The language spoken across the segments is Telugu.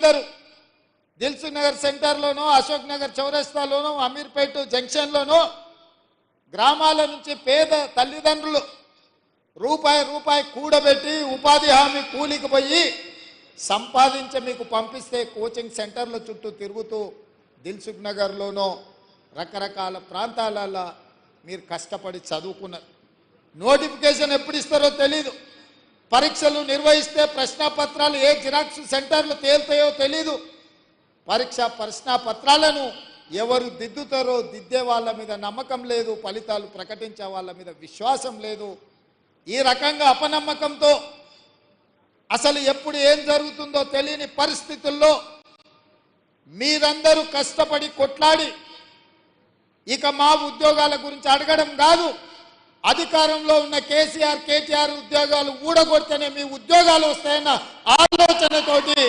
అందరూ దిల్సుఖ్ నగర్ సెంటర్లోనో, అశోక్ నగర్ చౌరస్తాలోనో, అమీర్పేట జంక్షన్లోనో గ్రామాల నుంచి పేద తల్లిదండ్రులు రూపాయి కూడబెట్టి ఉపాధి హామీ కూలికి పోయి సంపాదించి మీకు పంపిస్తే కోచింగ్ సెంటర్ల చుట్టూ తిరుగుతూ దిల్సుఖ్ నగర్లోనో రకరకాల ప్రాంతాలలో మీరు కష్టపడి చదువుకున్నారు. నోటిఫికేషన్ ఎప్పుడు ఇస్తారో తెలీదు. పరీక్షలు నిర్వహిస్తే ప్రశ్నాపత్రాలు ఏ జిరాక్స్ సెంటర్లు తేలుతాయో తెలీదు. ప్రశ్నాపత్రాలను ఎవరు దిద్దుతారో దిద్దే వాళ్ళ మీద నమ్మకం లేదు, ఫలితాలు ప్రకటించే వాళ్ళ మీద విశ్వాసం లేదు. ఈ రకంగా అపనమ్మకంతో అసలు ఎప్పుడు ఏం జరుగుతుందో తెలియని పరిస్థితుల్లో మీరందరూ కష్టపడి కొట్లాడి ఇక మా ఉద్యోగాల గురించి అడగడం కాదు, అధికారంలో ఉన్న కేసీఆర్ కేటీఆర్ ఉద్యోగాలు ఊడగొడితేనే మీ ఉద్యోగాలు వస్తాయన్న ఆలోచనతోటి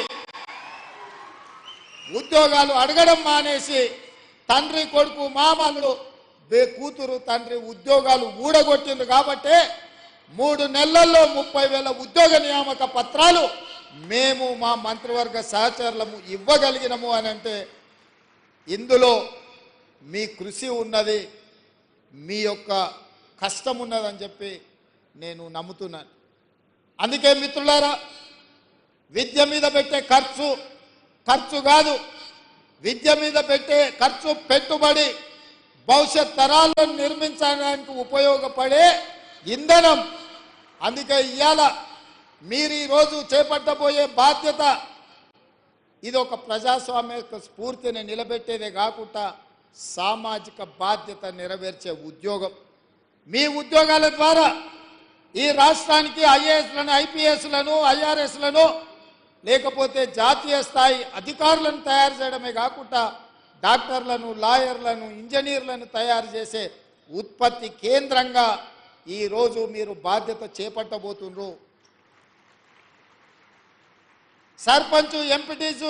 ఉద్యోగాలు అడగడం మానేసి తండ్రి కొడుకు మామలు కూతురు తండ్రి ఉద్యోగాలు ఊడగొట్టింది. కాబట్టి 3 నెలల్లో 30,000 ఉద్యోగ నియామక పత్రాలు మేము మా మంత్రివర్గ సహచరులము ఇవ్వగలిగినము అని అంటే ఇందులో మీ కృషి ఉన్నది, మీ యొక్క కష్టం ఉన్నదని చెప్పి నేను నమ్ముతున్నాను. అందుకే మిత్రులారా, విద్య మీద పెట్టే ఖర్చు కాదు, విద్య మీద పెట్టే ఖర్చు పెట్టుబడి భవిష్యత్ తరాలను నిర్మించడానికి ఉపయోగపడే ఇంధనం. అందుకే ఇవాళ మీరు ఈరోజు చేపట్టబోయే బాధ్యత ఇది ఒక ప్రజాస్వామ్య స్ఫూర్తిని నిలబెట్టేదే కాకుండా సామాజిక బాధ్యత నెరవేర్చే ఉద్యోగం. మీ ఉద్యోగాల ద్వారా ఈ రాష్ట్రానికి ఐఏఎస్లను, ఐపీఎస్లను, ఐఆర్ఎస్లను లేకపోతే జాతీయ స్థాయి అధికారులను తయారు చేయడమే కాకుండా డాక్టర్లను, లాయర్లను, ఇంజనీర్లను తయారు చేసే ఉత్పత్తి కేంద్రంగా ఈరోజు మీరు బాధ్యత చేపట్టబోతున్నారు. సర్పంచ్, ఎంపీటీసు